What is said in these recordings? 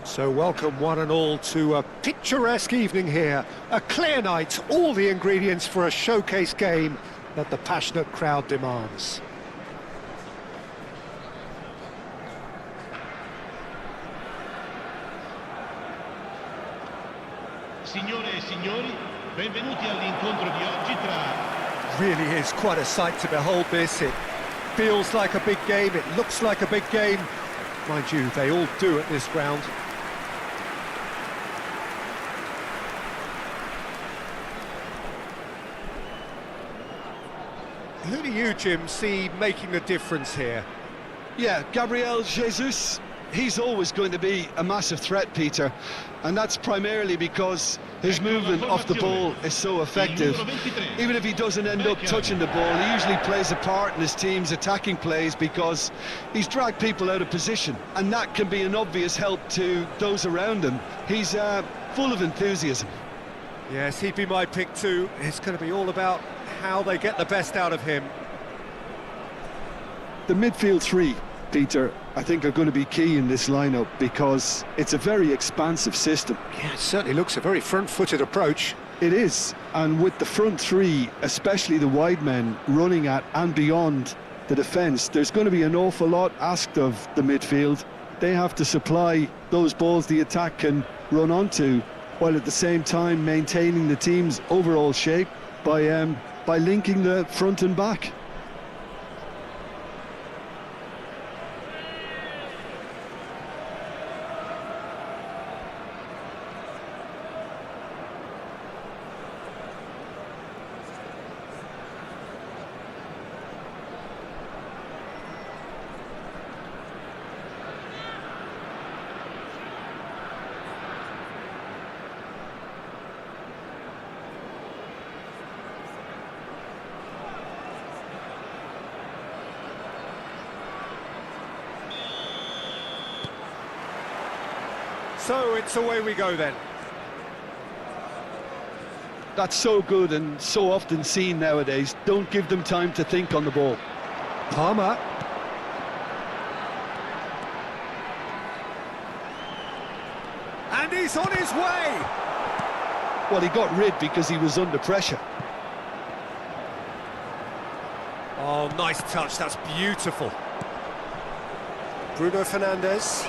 So welcome one and all to a picturesque evening here. A clear night, all the ingredients for a showcase game that the passionate crowd demands. Signore e signori, benvenuti all'incontro di oggi tra... Really is quite a sight to behold this. It feels like a big game, it looks like a big game. Mind you, they all do at this ground. Who do you, Jim, see making the difference here? Yeah, Gabriel Jesus, he's always going to be a massive threat, Peter, and that's primarily because his movement off the ball is so effective. Even if he doesn't end up touching the ball, he usually plays a part in his team's attacking plays because he's dragged people out of position, and that can be an obvious help to those around him. He's full of enthusiasm. Yes, he'd be my pick too. It's going to be all about how they get the best out of him. The midfield three, Peter, I think are going to be key in this lineup because it's a very expansive system. Yeah, it certainly looks a very front-footed approach. It is, and with the front three, especially the wide men, running at and beyond the defence, there's going to be an awful lot asked of the midfield. They have to supply those balls the attack can run onto, while at the same time maintaining the team's overall shape by linking the front and back. So it's away we go then. That's so good and so often seen nowadays. Don't give them time to think on the ball. Palmer. And he's on his way! Well, he got rid because he was under pressure. Oh, nice touch, that's beautiful. Bruno Fernandes.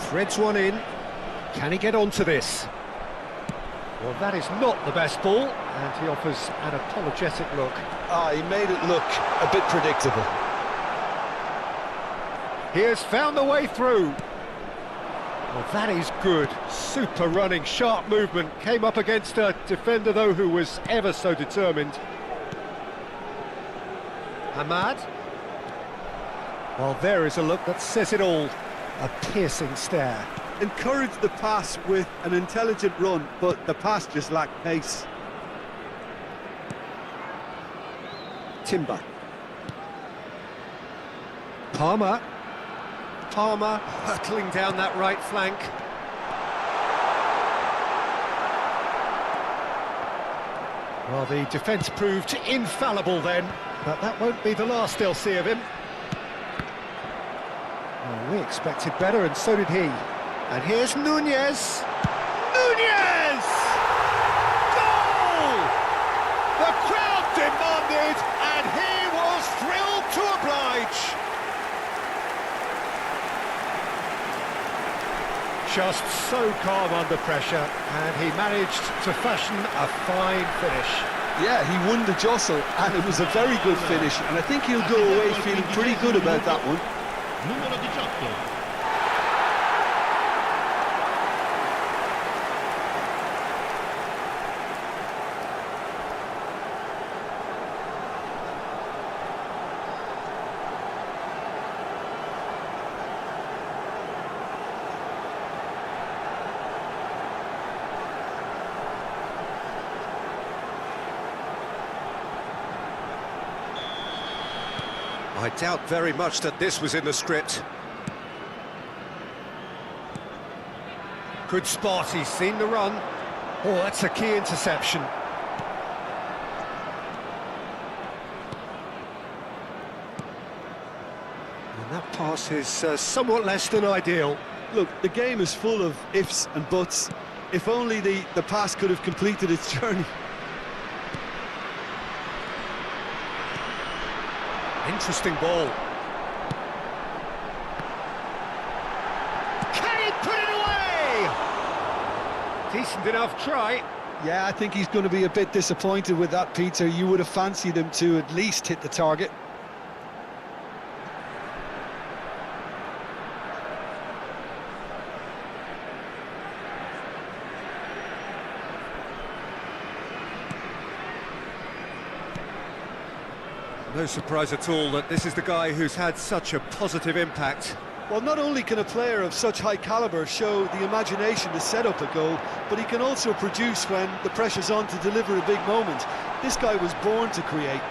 Threads one in. Can he get onto this? Well, that is not the best ball, and he offers an apologetic look. He made it look a bit predictable. He has found the way through. Well, that is good. Super running, sharp movement. Came up against a defender, though, who was ever so determined. Ahmad. Well, there is a look that says it all. A piercing stare. Encouraged the pass with an intelligent run, but the pass just lacked pace. Timber. Palmer. Palmer hurtling down that right flank. Well, the defence proved infallible then, but that won't be the last they'll see of him. Well, we expected better, and so did he. And here's Nunez. Nunez! Goal! The crowd demanded, and he was thrilled to oblige. Just so calm under pressure, and he managed to fashion a fine finish. Yeah, he won the jostle, and it was a very good finish, and I think he'll go away feeling pretty good about that one. Numero 18. I doubt very much that this was in the script. Good spot, he's seen the run. Oh, that's a key interception. And that pass is somewhat less than ideal. Look, the game is full of ifs and buts. If only the pass could have completed its journey. Interesting ball. Can he put it away? Decent enough try. Yeah, I think he's going to be a bit disappointed with that, Peter. You would have fancied him to at least hit the target. No surprise at all that this is the guy who's had such a positive impact. Well, not only can a player of such high calibre show the imagination to set up a goal, but he can also produce when the pressure's on to deliver a big moment. This guy was born to create.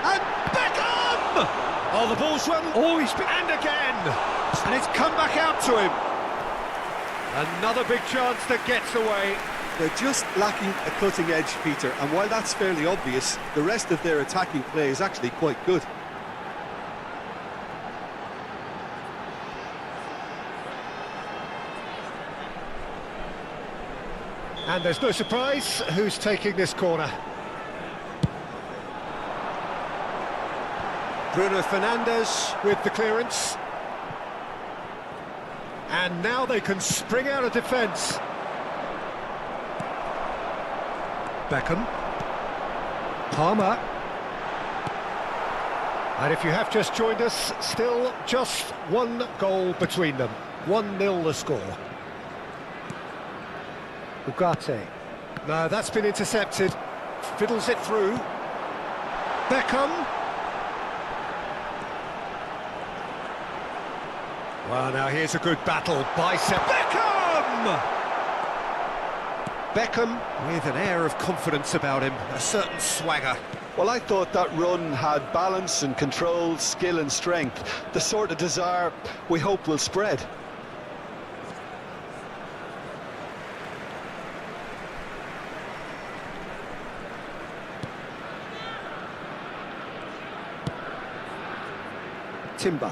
And Beckham! Oh, the ball's run. Oh, and again! And it's come back out to him. Another big chance that gets away. They're just lacking a cutting edge, Peter, and while that's fairly obvious, the rest of their attacking play is actually quite good. And there's no surprise who's taking this corner. Bruno Fernandes with the clearance. And now they can spring out of defence. Beckham. Palmer. And if you have just joined us, still just one goal between them. 1-0 the score. Ugarte. No, that's been intercepted. Fiddles it through. Beckham. Well, now here's a good battle. Bicep. Beckham! Beckham with an air of confidence about him, a certain swagger. Well, I thought that run had balance and control, skill and strength, the sort of desire we hope will spread. Timber.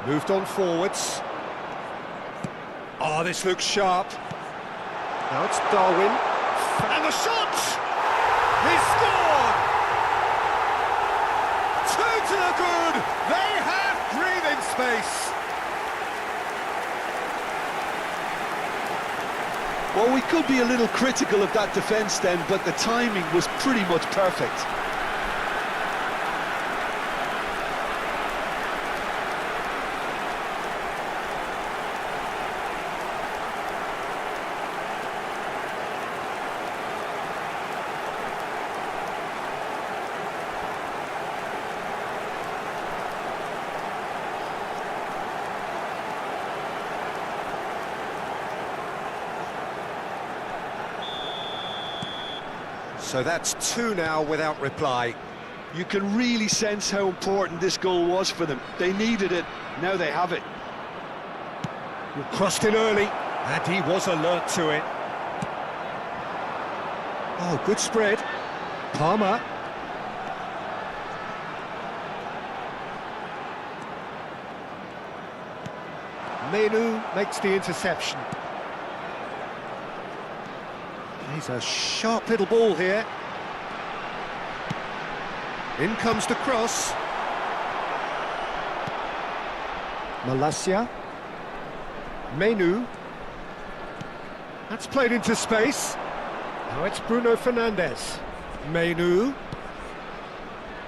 Moved on forwards. Oh, this looks sharp. Now it's Darwin. And the shot! He scored! 2 to the good! They have breathing space! Well, we could be a little critical of that defence then, but the timing was pretty much perfect. So that's 2 now without reply. You can really sense how important this goal was for them. They needed it, now they have it. Crossed in early, and he was alert to it. Oh, good spread. Palmer. Menu makes the interception. He's a sharp little ball here. In comes the cross. Malacia. Menu. That's played into space. Now it's Bruno Fernandes. Menu.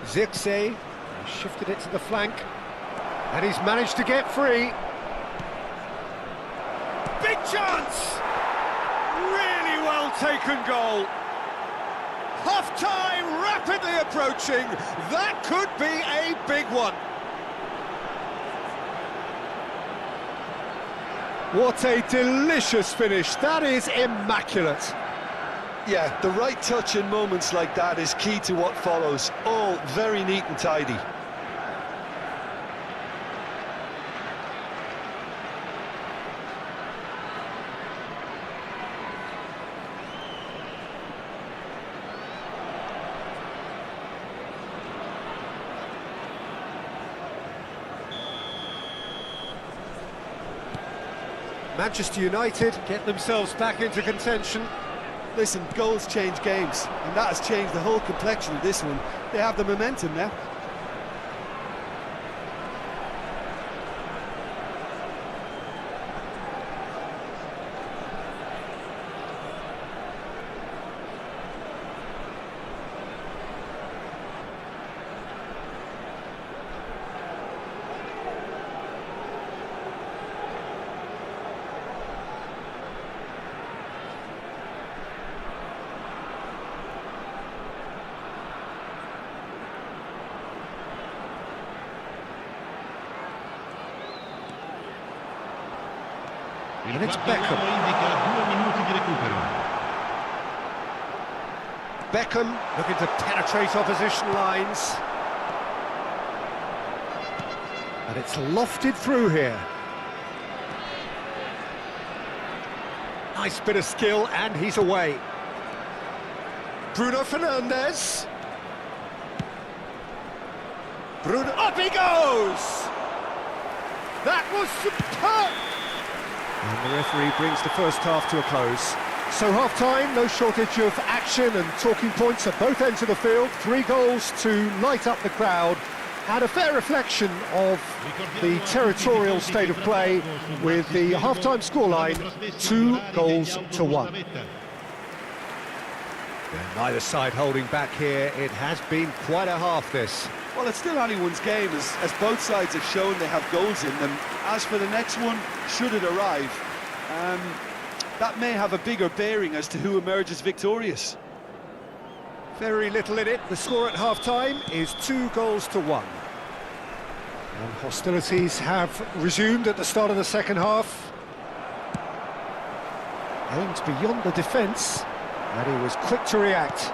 Zirkzee. Shifted it to the flank. And he's managed to get free. Big chance! Really well taken goal. Half-time rapidly approaching. That could be a big one. What a delicious finish. That is immaculate. Yeah, the right touch in moments like that is key to what follows. All very neat and tidy. Manchester United get themselves back into contention. Listen, goals change games, and that has changed the whole complexion of this one. They have the momentum now. And it's Beckham. Indica 2 minuti di recupero. Beckham looking to penetrate opposition lines. And it's lofted through here. Nice bit of skill, and he's away. Bruno Fernandes. Bruno, up he goes! That was superb! And the referee brings the first half to a close. So half-time, no shortage of action and talking points at both ends of the field. 3 goals to light up the crowd. And a fair reflection of the territorial state of play with the half-time scoreline, 2 goals to 1. And neither side holding back here. It has been quite a half, this. Well, it's still anyone's game, as both sides have shown they have goals in them. As for the next one, should it arrive, that may have a bigger bearing as to who emerges victorious. Very little in it. The score at half-time is 2 goals to 1. And hostilities have resumed at the start of the second half. Aimed beyond the defence, and he was quick to react.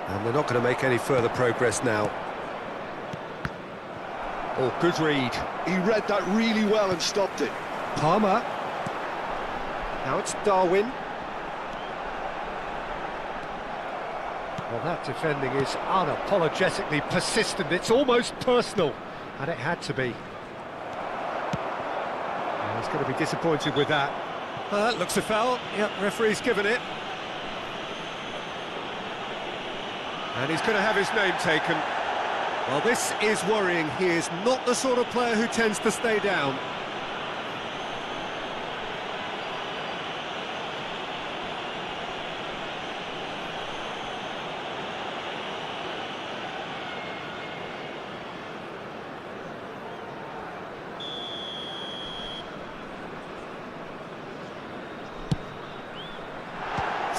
And they're not going to make any further progress now. Oh, good read. He read that really well and stopped it. Palmer. Now it's Darwin. Well, that defending is unapologetically persistent. It's almost personal, and it had to be. Well, he's going to be disappointed with that. Looks a foul. Yep, referee's given it. And he's going to have his name taken. Well, this is worrying. He is not the sort of player who tends to stay down.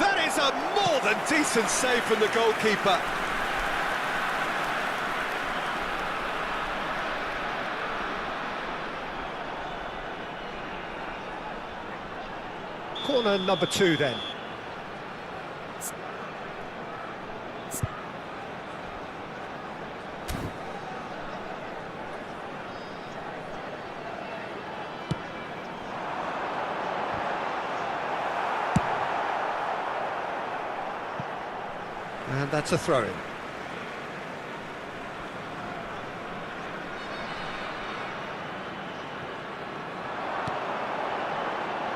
That is a more than decent save from the goalkeeper. Corner number 2 then. And that's a throw-in.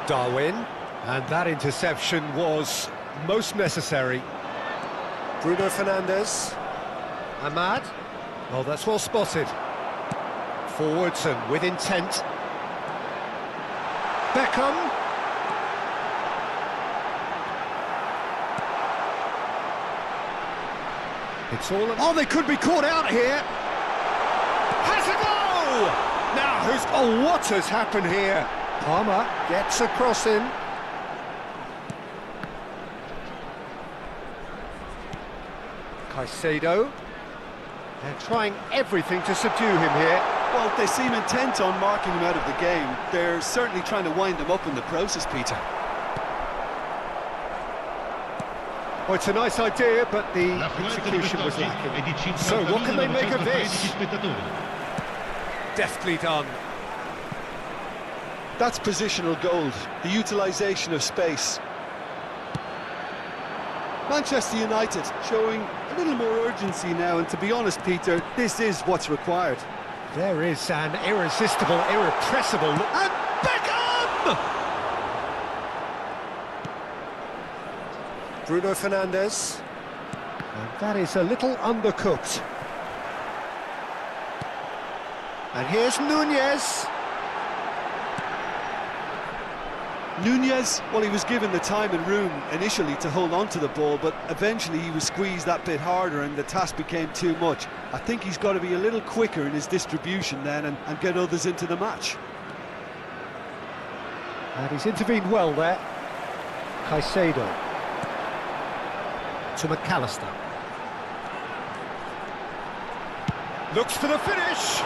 Darwin. And that interception was most necessary. Bruno Fernandes. Ahmad. Well, that's well spotted. Forwards and with intent. Beckham. It's all... Oh, they could be caught out here. Has a go! Now, who's... Oh, what has happened here? Palmer gets a cross in. Caicedo. They're trying everything to subdue him here. Well, they seem intent on marking him out of the game. They're certainly trying to wind him up in the process, Peter. Well, it's a nice idea, but the execution was lacking. So what can they make of this? Deftly done. That's positional gold, the utilisation of space. Manchester United showing a little more urgency now, and to be honest, Peter, this is what's required. There is an irresistible, irrepressible... And Beckham! Bruno Fernandes. And that is a little undercooked. And here's Nunez. Nunez, well, he was given the time and room initially to hold on to the ball, but eventually he was squeezed that bit harder and the task became too much. I think he's got to be a little quicker in his distribution then and get others into the match. And he's intervened well there. Caicedo. To McAllister. Looks for the finish.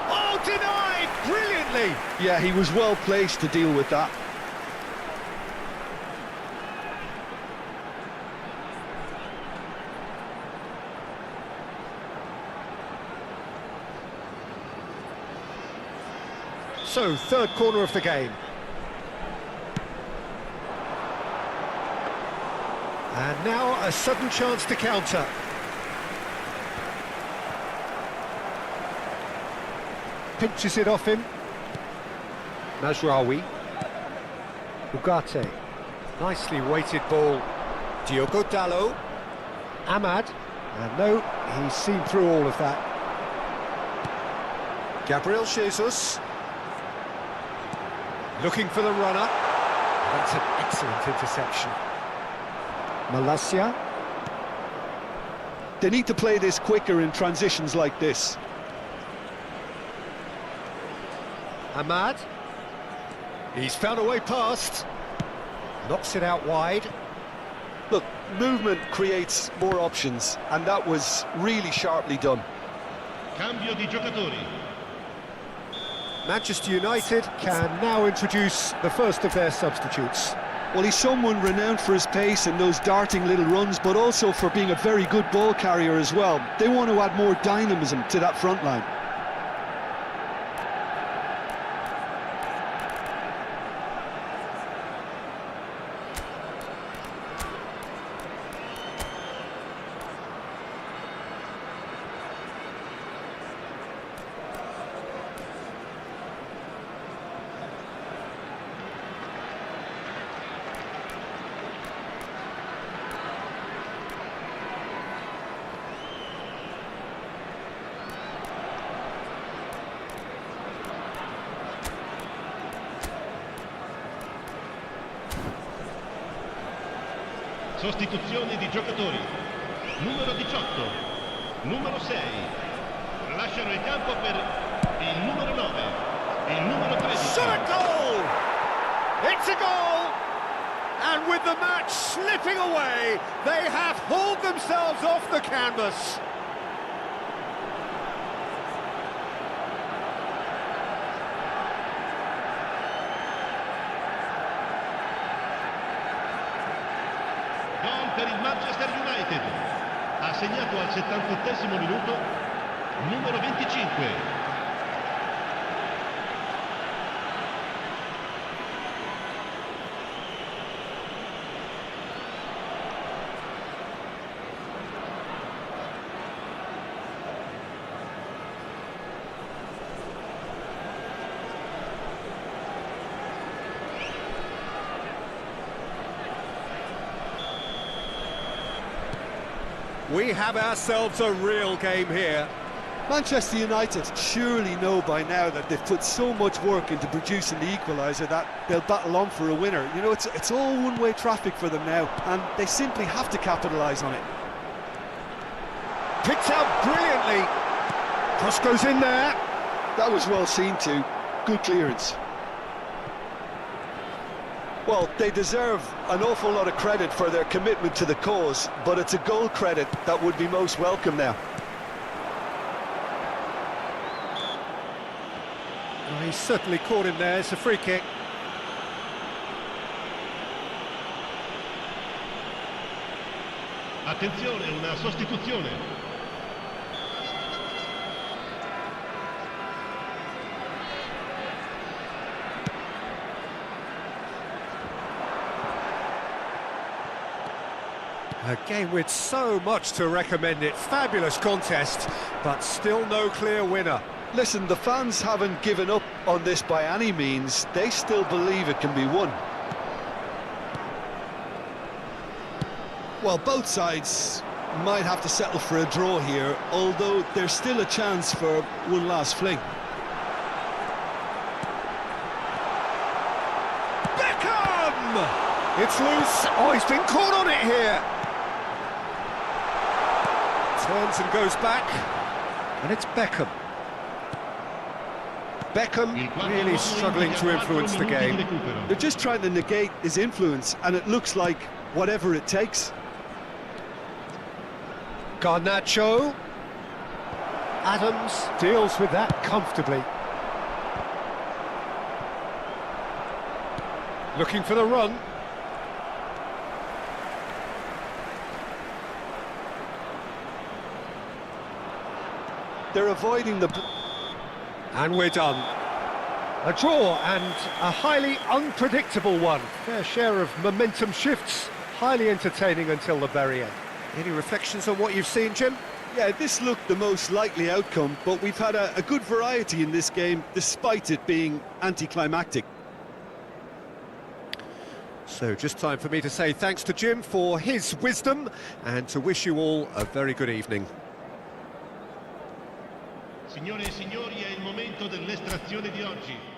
Oh, denied brilliantly. Yeah, he was well placed to deal with that. So, third corner of the game. And now a sudden chance to counter. Pinches it off him. Mazraoui. Ugarte. Nicely weighted ball. Diogo Dalot. Ahmad. And no, he's seen through all of that. Gabriel Jesus. Looking for the runner. That's an excellent interception. Malacia. They need to play this quicker in transitions like this. Ahmad. He's found a way past. Knocks it out wide. Look, movement creates more options, and that was really sharply done. Cambio di giocatori. Manchester United can now introduce the first of their substitutes. Well, he's someone renowned for his pace and those darting little runs, but also for being a very good ball carrier as well. They want to add more dynamism to that front line. Sostituzioni di giocatori. Numero 18, numero 6. Lasciano il campo per il numero 9, il numero 13. Shot a goal! It's a goal! And with the match slipping away, they have hauled themselves off the canvas. Gol per il Manchester United. Ha segnato al 78esimo minuto numero 25. We have ourselves a real game here. Manchester United surely know by now that they've put so much work into producing the equaliser that they'll battle on for a winner. You know, it's all one-way traffic for them now, and they simply have to capitalise on it. Picked out brilliantly. Cross goes in there. That was well seen too. Good clearance. Well, they deserve an awful lot of credit for their commitment to the cause, but it's a goal credit that would be most welcome now. Oh, he's certainly caught him there. It's a free kick. Attenzione, una sostituzione. A game with so much to recommend it. Fabulous contest, but still no clear winner. Listen, the fans haven't given up on this by any means. They still believe it can be won. Well, both sides might have to settle for a draw here, although there's still a chance for one last fling. Beckham! It's loose. Oh, he's been caught on it here. Turns and goes back. And it's Beckham. Beckham really struggling to influence the game. They're just trying to negate his influence, and it looks like whatever it takes. Garnacho. Adams deals with that comfortably. Looking for the run. They're avoiding the... And we're done. A draw and a highly unpredictable one. Fair share of momentum shifts. Highly entertaining until the very end. Any reflections on what you've seen, Jim? Yeah, this looked the most likely outcome, but we've had a good variety in this game, despite it being anticlimactic. So just time for me to say thanks to Jim for his wisdom and to wish you all a very good evening. Signore e signori, è il momento dell'estrazione di oggi.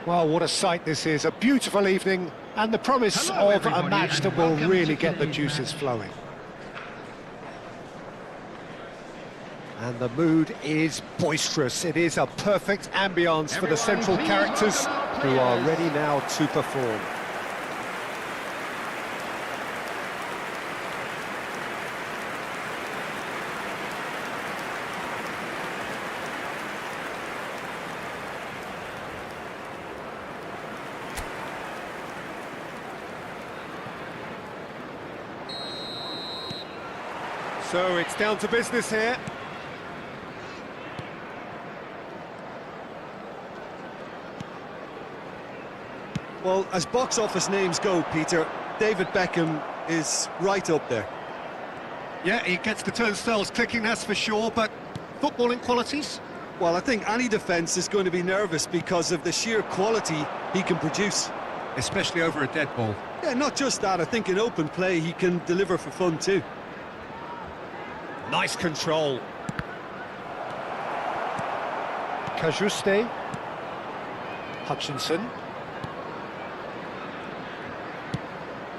Well, what a sight this is. A beautiful evening and the promise of a match that will really get the juices flowing. And the mood is boisterous. It is a perfect ambience for the central characters who are ready now to perform. So it's down to business here. Well, as box office names go, Peter, David Beckham is right up there. Yeah, he gets the turnstiles clicking, that's for sure, but footballing qualities? Well, I think any defence is going to be nervous because of the sheer quality he can produce. Especially over a dead ball. Yeah, not just that, I think in open play he can deliver for fun too. Nice control. Cajuste. Hutchinson.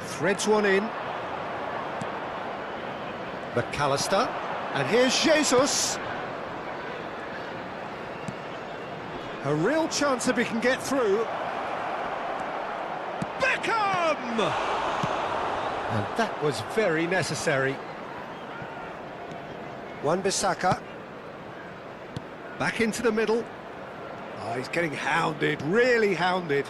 Threads one in. McAllister. And here's Jesus. A real chance if he can get through. Beckham! And that was very necessary. Wan-Bissaka. Back into the middle. Oh, he's getting hounded, really hounded.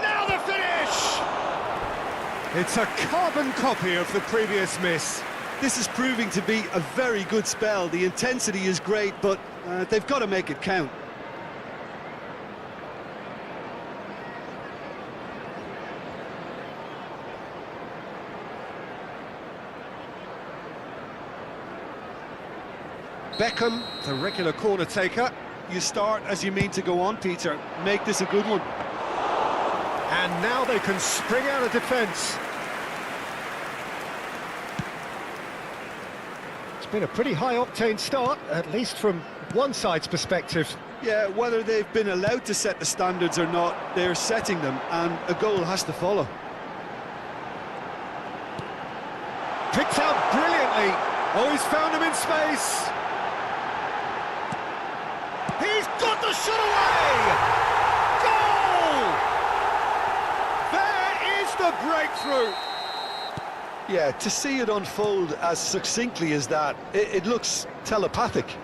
Now the finish! It's a carbon copy of the previous miss. This is proving to be a very good spell. The intensity is great, but they've got to make it count. Beckham, the regular corner taker. You start as you mean to go on, Peter. Make this a good one. And now they can spring out of defence. It's been a pretty high-octane start, at least from one side's perspective. Yeah, whether they've been allowed to set the standards or not, they're setting them, and a goal has to follow. Picked out brilliantly. Oh, he's found him in space. He's got the shot away! Goal! There is the breakthrough! Yeah, to see it unfold as succinctly as that, it looks telepathic.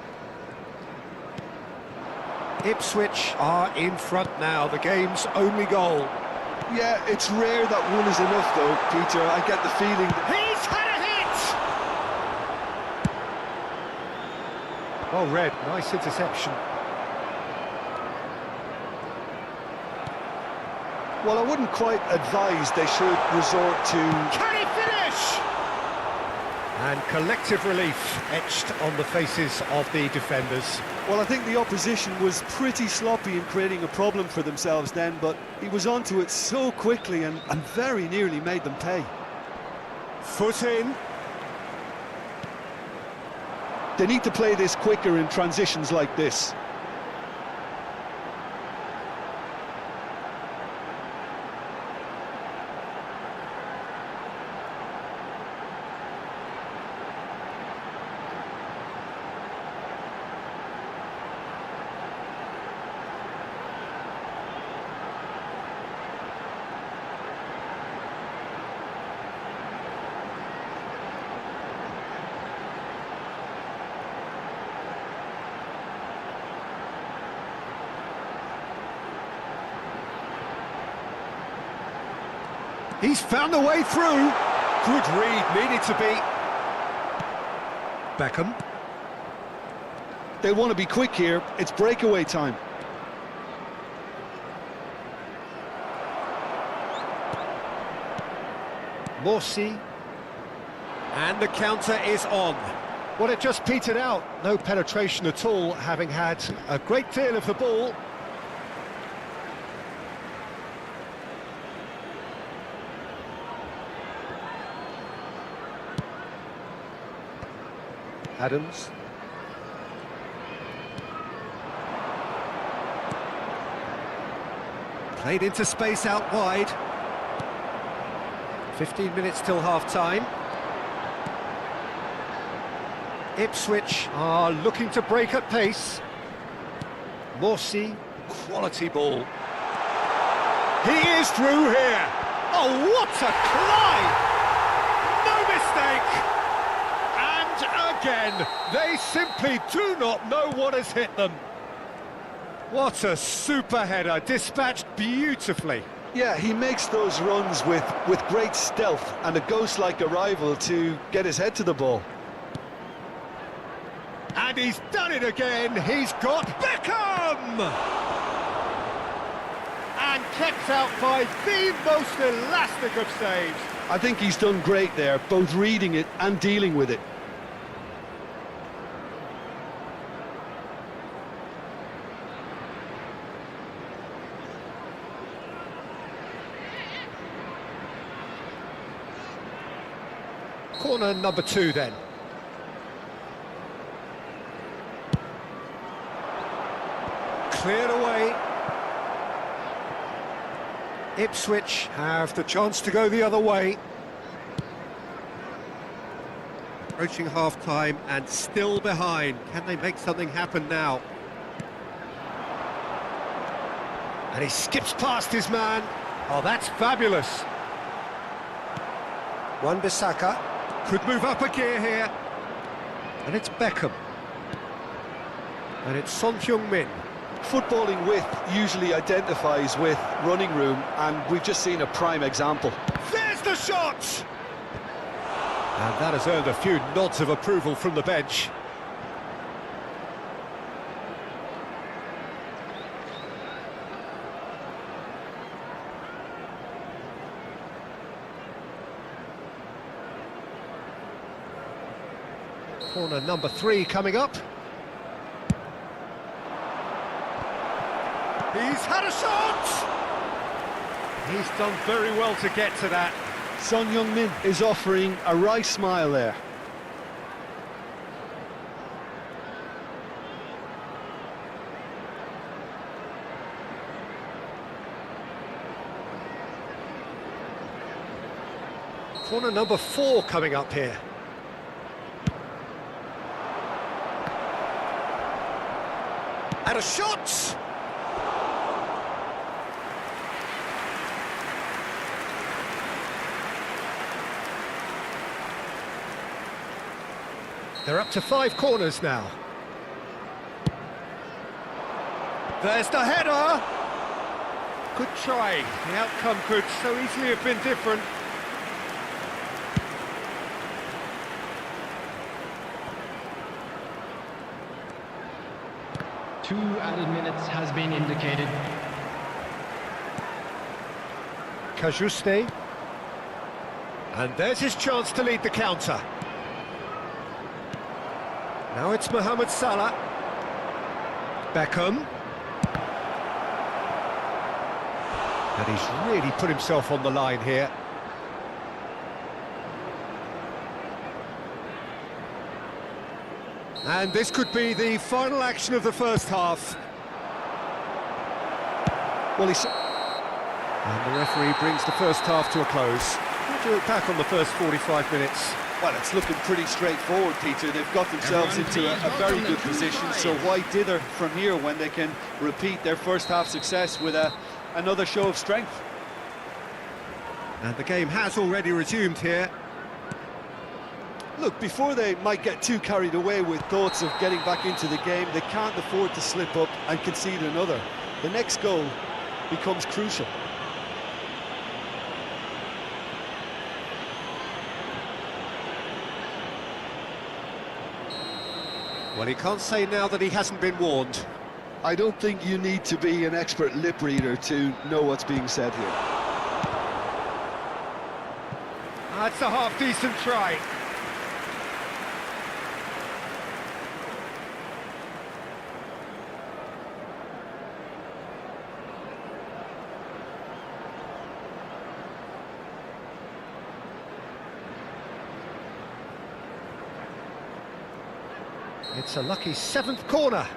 Ipswich are in front now, the game's only goal. Yeah, it's rare that one is enough though, Peter. I get the feeling that... He's had a hit! Well read, nice interception. Well, I wouldn't quite advise they should resort to... Can he finish? And collective relief etched on the faces of the defenders. Well, I think the opposition was pretty sloppy in creating a problem for themselves then, but he was onto it so quickly and very nearly made them pay. Foot in. They need to play this quicker in transitions like this. He's found a way through. Good read, needed to be. Beckham. They want to be quick here. It's breakaway time. Morsi. And the counter is on. Well, it just petered out. No penetration at all, having had a great deal of the ball. Adams. Played into space out wide. 15 minutes till half-time. Ipswich are looking to break at pace. Morsi, quality ball. He is through here. Oh, what a climb! No mistake! Again, they simply do not know what has hit them. What a super header, dispatched beautifully. Yeah, he makes those runs with great stealth and a ghost-like arrival to get his head to the ball. And he's done it again, he's got Beckham! And kept out by the most elastic of saves. I think he's done great there, both reading it and dealing with it. Corner number 2 then. Cleared away. Ipswich have the chance to go the other way. Approaching half-time and still behind. Can they make something happen now? And he skips past his man. Oh, that's fabulous. Wan-Bissaka could move up a gear here. And it's Beckham. And it's Son Heung-min. Footballing width usually identifies with running room, and we've just seen a prime example. There's the shot! And that has earned a few nods of approval from the bench. Corner number 3 coming up. He's had a shot! He's done very well to get to that. Son Heung-min is offering a right smile there. Corner number 4 coming up here. And a shot! They're up to 5 corners now. There's the header! Good try. The outcome could so easily have been different. Two added minutes has been indicated. Kajuste. And there's his chance to lead the counter. Now it's Mohamed Salah. Beckham. And he's really put himself on the line here. And this could be the final action of the first half. Well, and the referee brings the first half to a close. How do you look back on the first 45 minutes? Well, it's looking pretty straightforward, Peter. They've got themselves into a very good position, so why dither from here when they can repeat their first half success with another show of strength? And the game has already resumed here. Look, before they might get too carried away with thoughts of getting back into the game, they can't afford to slip up and concede another. The next goal becomes crucial. Well, he can't say now that he hasn't been warned. I don't think you need to be an expert lip reader to know what's being said here. That's a half-decent try. It's a lucky 7th corner.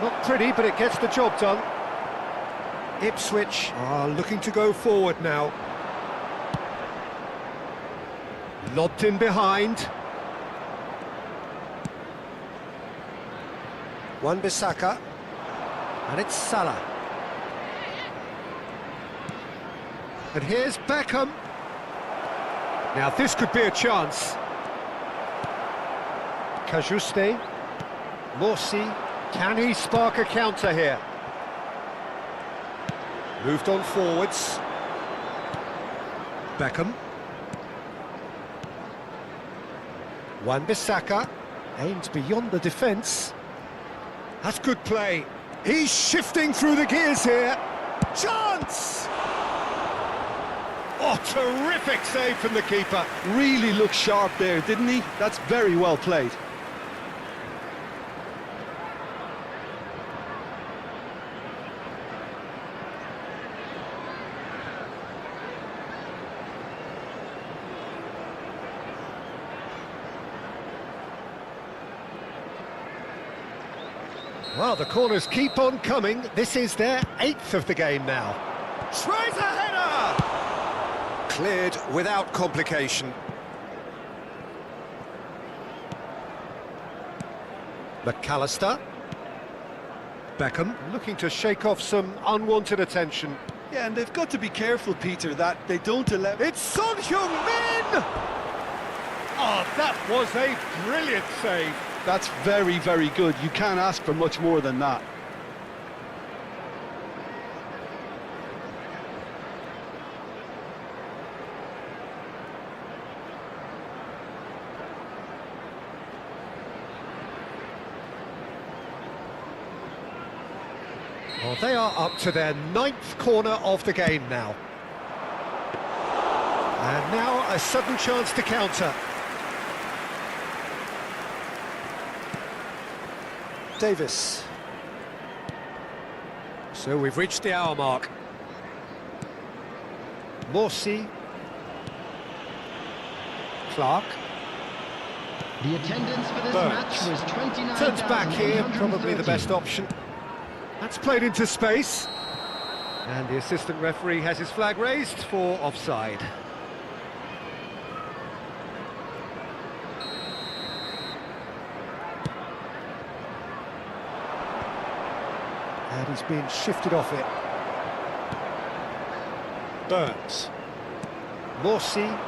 Not pretty, but it gets the job done. Ipswich are looking to go forward now. Lobbed in behind. Wan-Bissaka. And it's Salah. And here's Beckham. Now this could be a chance. Kajuste. Morsi. Can he spark a counter here? Moved on forwards. Beckham. Wan-Bissaka. Aimed beyond the defence. That's good play. He's shifting through the gears here. Chance! Oh, terrific save from the keeper. Really looked sharp there, didn't he? That's very well played. Well, the corners keep on coming. This is their 8th of the game now. Tries a header! Cleared without complication. McAllister. Beckham looking to shake off some unwanted attention. Yeah, and they've got to be careful, Peter, that they don't allow... It's Son Heung-min! Oh, that was a brilliant save. That's very, very good. You can't ask for much more than that. Well, they are up to their 9th corner of the game now. And now a sudden chance to counter. Davis. So we've reached the hour mark. Morsi. Clark. The attendance for this Burns. match was 29,852. Turns back here, probably the best option. That's played into space. And the assistant referee has his flag raised for offside. And he's been shifted off it. Burns. Morsi.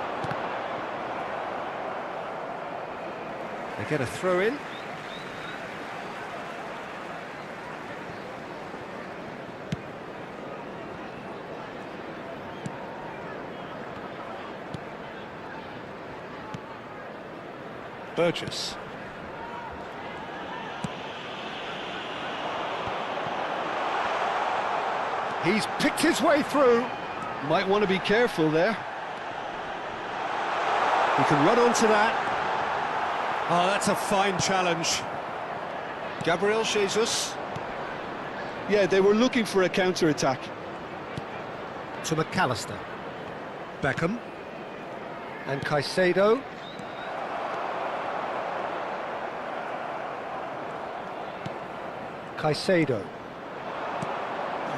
They get a throw in. Burgess. He's picked his way through. Might want to be careful there. He can run onto that. Oh, that's a fine challenge. Gabriel Jesus. Yeah, they were looking for a counter-attack. To McAllister. Beckham. And Caicedo. Caicedo.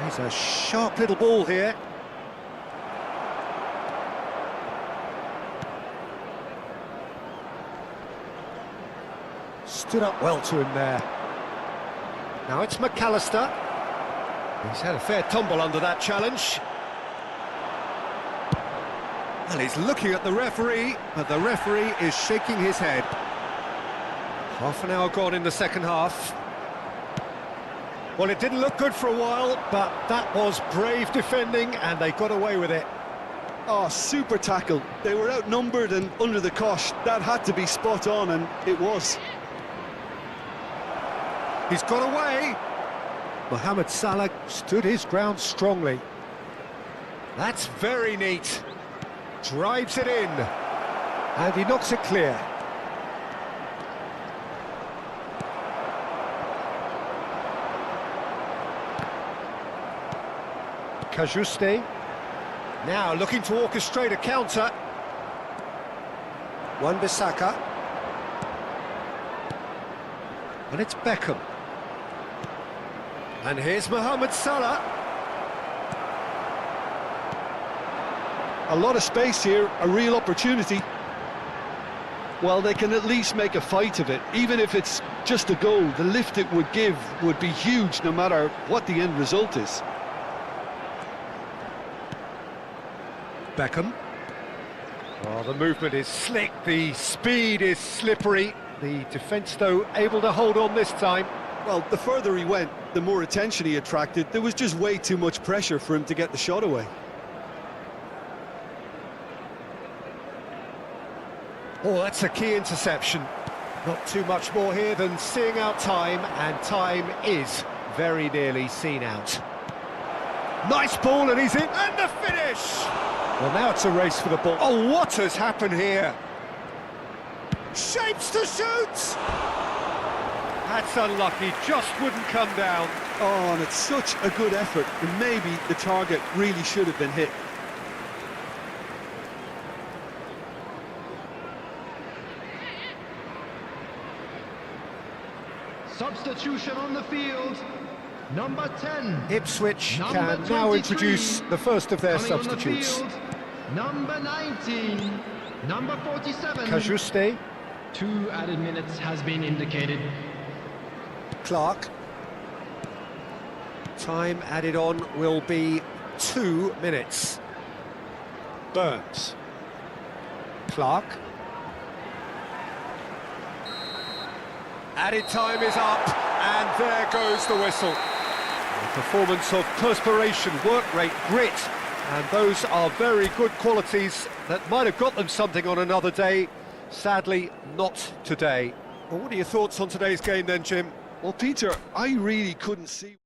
He's a sharp little ball here. Stood up well to him there. Now it's McAllister. He's had a fair tumble under that challenge. And he's looking at the referee, but the referee is shaking his head. Half an hour gone in the second half. Well, it didn't look good for a while, but that was brave defending, and they got away with it. Oh, super tackle. They were outnumbered and under the cosh. That had to be spot on, and it was. He's got away. Mohamed Salah stood his ground strongly. That's very neat. Drives it in. And he knocks it clear. Kajuste. Now looking to orchestrate a counter. Wan-Bissaka. And it's Beckham. And here's Mohamed Salah. A lot of space here, a real opportunity. Well, they can at least make a fight of it. Even if it's just a goal, the lift it would give would be huge no matter what the end result is. Beckham. Oh, the movement is slick, the speed is slippery. The defence, though, able to hold on this time. Well, the further he went, the more attention he attracted. There was just way too much pressure for him to get the shot away. Oh, that's a key interception. Not too much more here than seeing out time, and time is very nearly seen out. Nice ball, and he's in, and the finish! Well, now it's a race for the ball. Oh, what has happened here? Shapes to shoot! That's unlucky, just wouldn't come down. Oh, and it's such a good effort, and maybe the target really should have been hit. Substitution on the field. Number 10. Ipswich Number can now 23. introduce the first of their Coming on the substitutes. field, number 19. Number 47. Kajuste. 2 added minutes has been indicated. Clark. Time added on will be 2 minutes. Burns. Clark. Added time is up, and there goes the whistle. A performance of perspiration, work rate, grit, and those are very good qualities that might have got them something on another day. Sadly, not today. Well, what are your thoughts on today's game then, Jim? Well, Peter, I really couldn't see...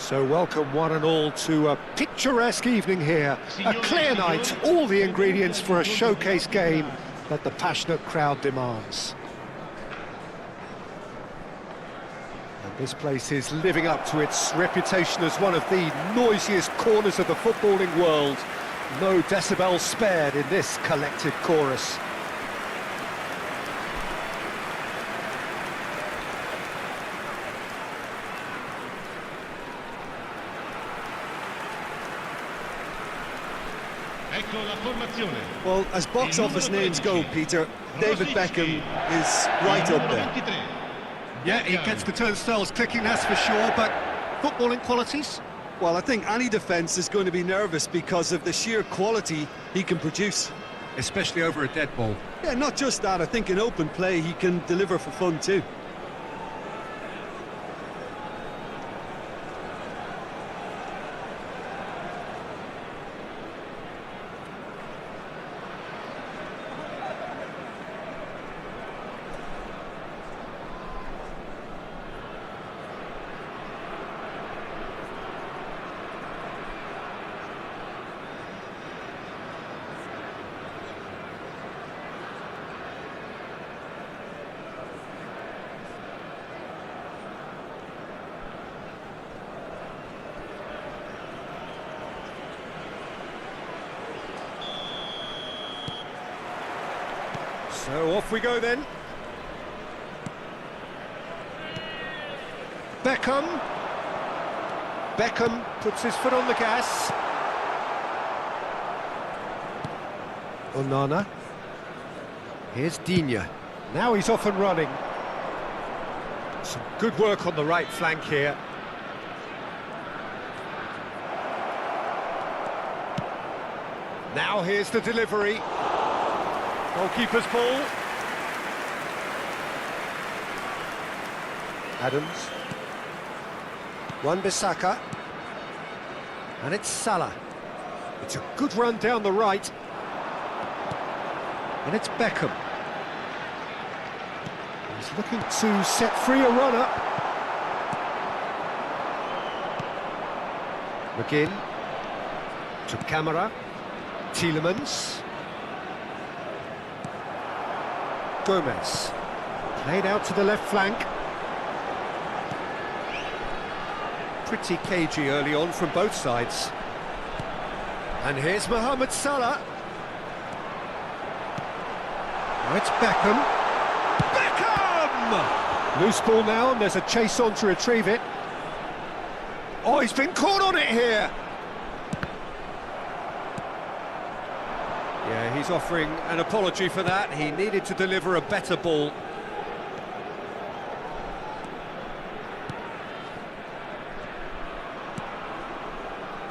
So welcome one and all to a picturesque evening here. A clear night, all the ingredients for a showcase game that the passionate crowd demands. And this place is living up to its reputation as one of the noisiest corners of the footballing world. No decibels spared in this collective chorus. Well, as box office names go, Peter, David Beckham is right up there. Yeah, he gets the turnstiles clicking, that's for sure, but footballing qualities? Well, I think any defence is going to be nervous because of the sheer quality he can produce. Especially over a dead ball. Yeah, not just that, I think in open play he can deliver for fun too. So off we go then. Beckham puts his foot on the gas. Onana. Here's Digne. Now he's off and running. Some good work on the right flank here. Now here's the delivery. Goalkeeper's ball. Adams. Wan-Bissaka. And it's Salah. It's a good run down the right. And it's Beckham. He's looking to set free a runner. McGinn. To Camara. Tielemans. Gomez. Played out to the left flank. Pretty cagey early on from both sides. And here's Mohamed Salah. Now it's Beckham. Beckham! Loose ball now, and there's a chase on to retrieve it. Oh, he's been caught on it here. Yeah, he's offering an apology for that. He needed to deliver a better ball.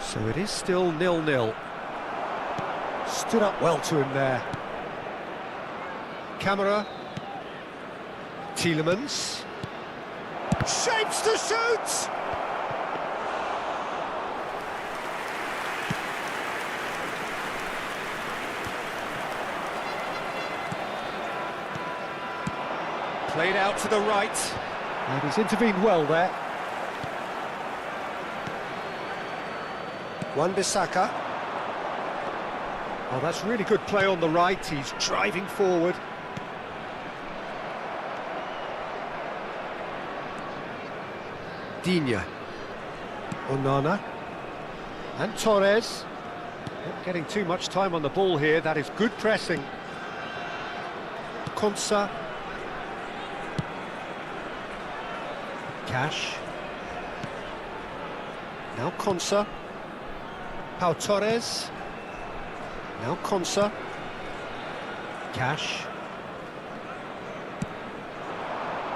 So it is still 0-0. Stood up well to him there. Camara. Tielemans. Shapes to shoot! Played out to the right. And he's intervened well there. Wan-Bissaka. Oh, that's really good play on the right. He's driving forward. Digne. Onana. And Torres. Not getting too much time on the ball here. That is good pressing. Konsa. Cash. Now Konsa. Pau Torres. Now Konsa. Cash.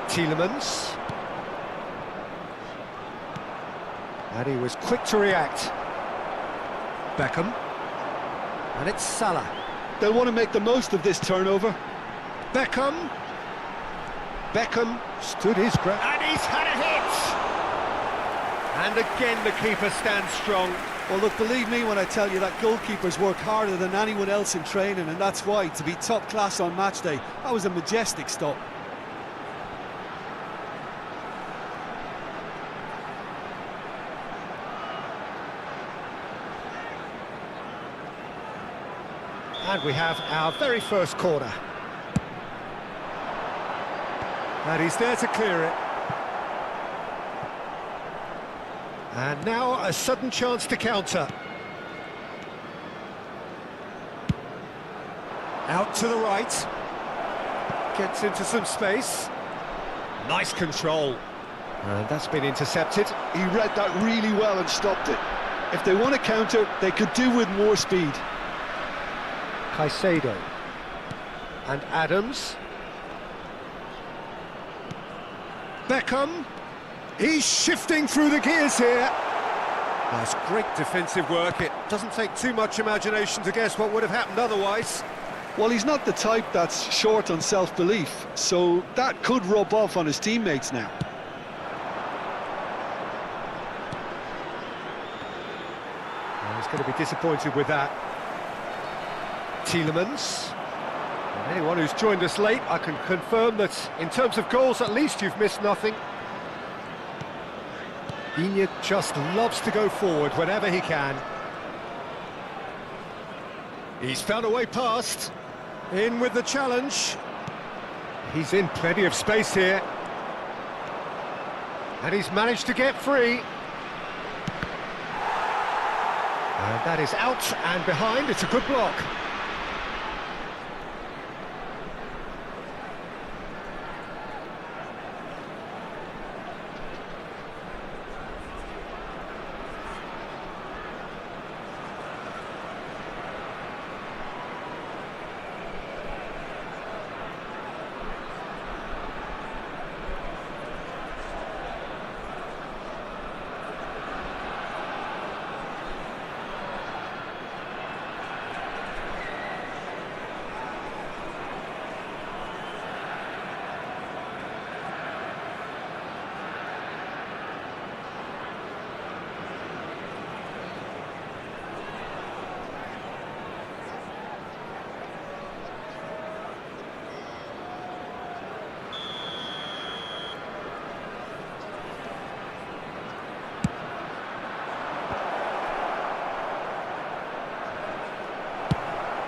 Tielemans. And he was quick to react. Beckham. And it's Salah. They'll want to make the most of this turnover. Beckham. Beckham stood his ground. And he's had a hit! And again the keeper stands strong. Well, look, believe me when I tell you that goalkeepers work harder than anyone else in training, and that's why, to be top class on match day, that was a majestic stop. And we have our very first corner. And he's there to clear it. And now a sudden chance to counter. Out to the right. Gets into some space. Nice control. And that's been intercepted. He read that really well and stopped it. If they want to counter, they could do with more speed. Caicedo. And Adams. Beckham. He's shifting through the gears here. That's great defensive work. It doesn't take too much imagination to guess what would have happened otherwise. Well, he's not the type that's short on self-belief, so that could rub off on his teammates now. Well, he's going to be disappointed with that. Tielemans. And anyone who's joined us late, I can confirm that in terms of goals, at least you've missed nothing. Digne just loves to go forward whenever he can. He's found a way past. In with the challenge. He's in plenty of space here. And he's managed to get free. And that is out and behind. It's a good block.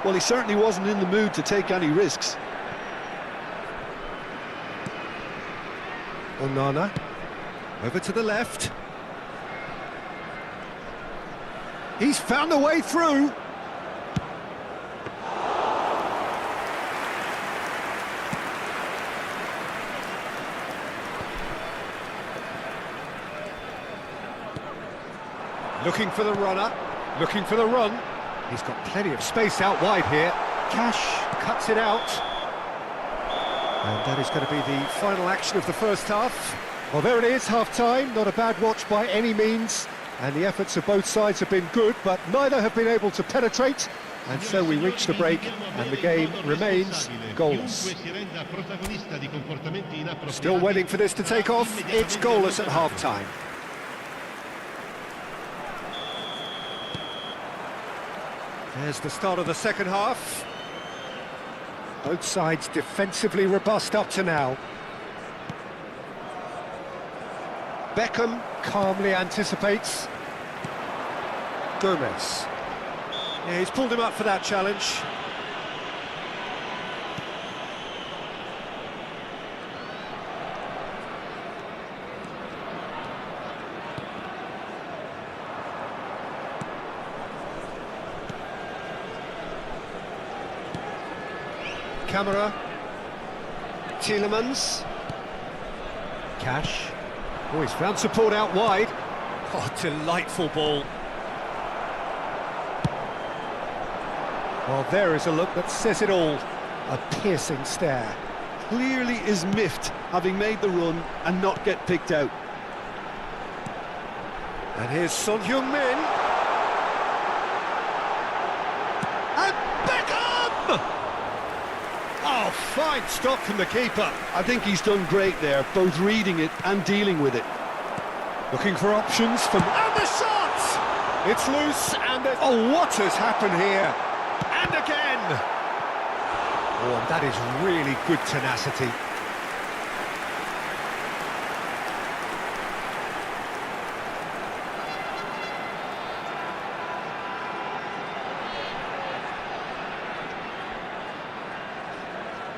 Well, he certainly wasn't in the mood to take any risks. Onana. Over to the left. He's found a way through. Looking for the runner. Looking for the run. He's got plenty of space out wide here. Cash cuts it out. And that is going to be the final action of the first half. Well, there it is, half-time. Not a bad watch by any means. And the efforts of both sides have been good, but neither have been able to penetrate. And so we reach the break, and the game remains goalless. Still waiting for this to take off. It's goalless at half-time. There's the start of the second half. Both sides defensively robust up to now. Beckham calmly anticipates. Gomez. Yeah, he's pulled him up for that challenge. Camera. Tielemans. Cash. Oh, he's found support out wide. Oh, delightful ball. Well, there is a look that says it all. A piercing stare. Clearly is miffed, having made the run and not get picked out. And here's Son Heung-min. And Beckham! Oh, fine stop from the keeper. I think he's done great there, both reading it and dealing with it. Looking for options from... And the shot! It's loose and... Oh, what has happened here? And again! Oh, and that is really good tenacity.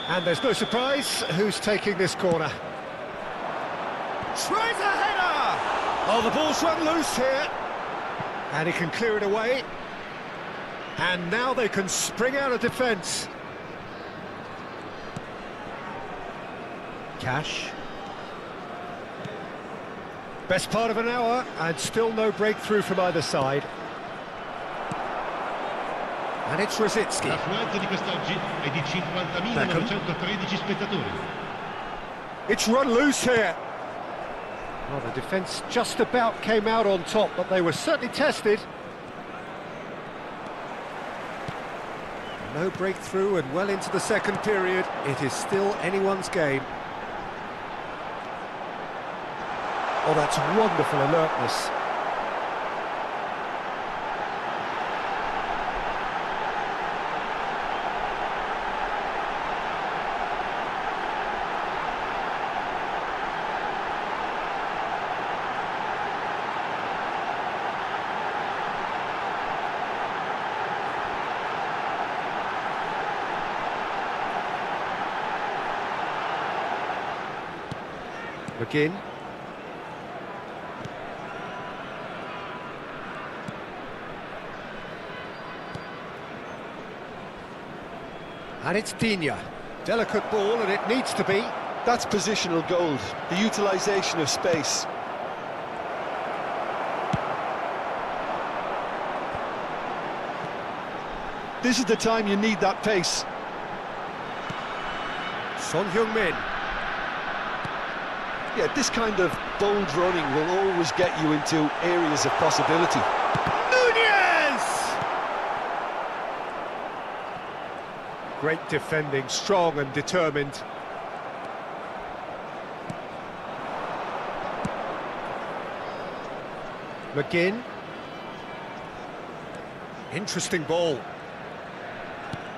And there's no surprise who's taking this corner. Tries a header! Oh, the ball's run loose here. And he can clear it away. And now they can spring out of defence. Cash. Best part of an hour, and still no breakthrough from either side. And it's Rosicki. L'affluenza di quest'oggi è di 50.913 spettatori. It's run loose here. Well, the defence just about came out on top, but they were certainly tested. No breakthrough and well into the second period. It is still anyone's game. Oh, that's wonderful alertness. McGinn. And it's Digne. Delicate ball, and it needs to be. That's positional gold, the utilisation of space. This is the time you need that pace. Son Heung-min. Yeah, this kind of bold running will always get you into areas of possibility. Nunez! Great defending, strong and determined. McGinn. Interesting ball.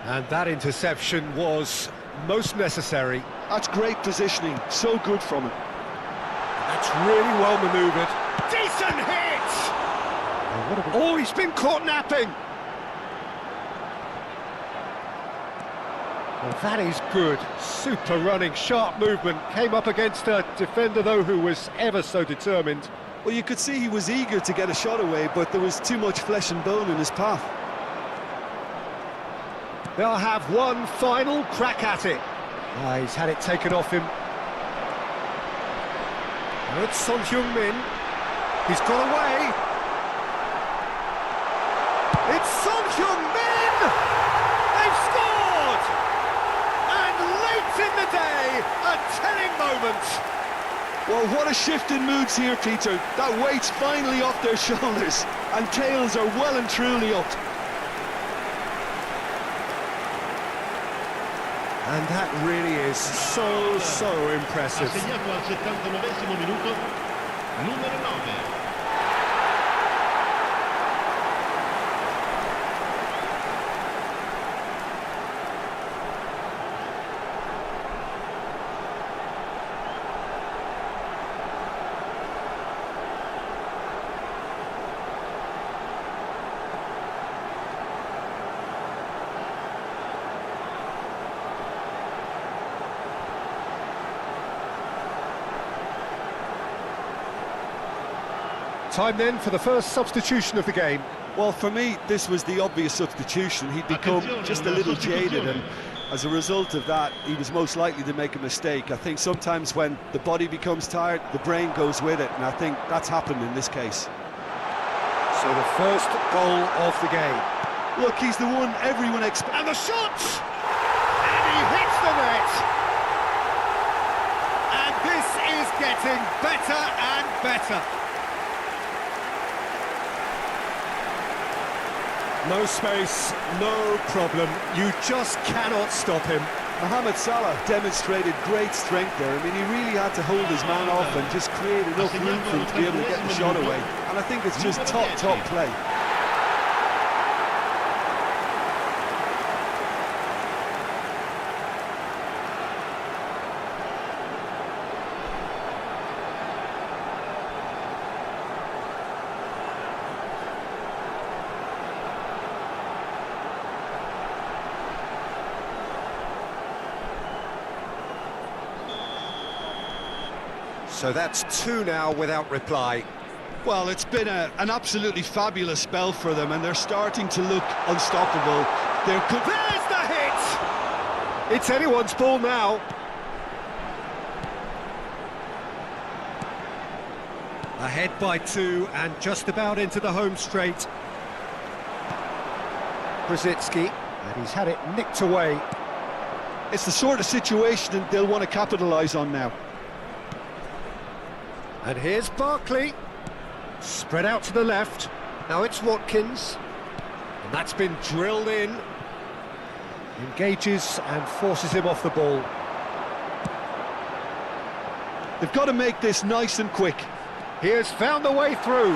And that interception was most necessary. That's great positioning, so good from him. That's really well manoeuvred. Decent hit! Oh, he's been caught napping! Well, that is good. Super running, sharp movement. Came up against a defender, though, who was ever so determined. Well, you could see he was eager to get a shot away, but there was too much flesh and bone in his path. They'll have one final crack at it. He's had it taken off him. Now it's Son Heung-min. He's got away. It's Son Heung-min! They've scored! And late in the day, a telling moment. Well, what a shift in moods here, Peter. That weight's finally off their shoulders, and tails are well and truly up. And that really is so impressive. Ha segnato al 79esimo minuto, numero 9. Time then for the first substitution of the game. Well, for me, this was the obvious substitution. He'd become just a little jaded, and as a result of that, he was most likely to make a mistake. I think sometimes when the body becomes tired, the brain goes with it, and I think that's happened in this case. So the first goal of the game. Look, he's the one everyone expects. And the shot! And he hits the net! And this is getting better and better. No space, no problem. You just cannot stop him. Mohamed Salah demonstrated great strength there. I mean, he really had to hold his man off and just create enough room for him to be able to get the shot away. And I think it's just top play. So that's two now without reply. Well, it's been an absolutely fabulous spell for them, and they're starting to look unstoppable. There's the hit! It's anyone's ball now. Ahead by two and just about into the home straight. Brzezinski, and he's had it nicked away. It's the sort of situation that they'll want to capitalise on now. And here's Barkley. Spread out to the left. Now it's Watkins. And that's been drilled in. Engages and forces him off the ball. They've got to make this nice and quick. He has found the way through.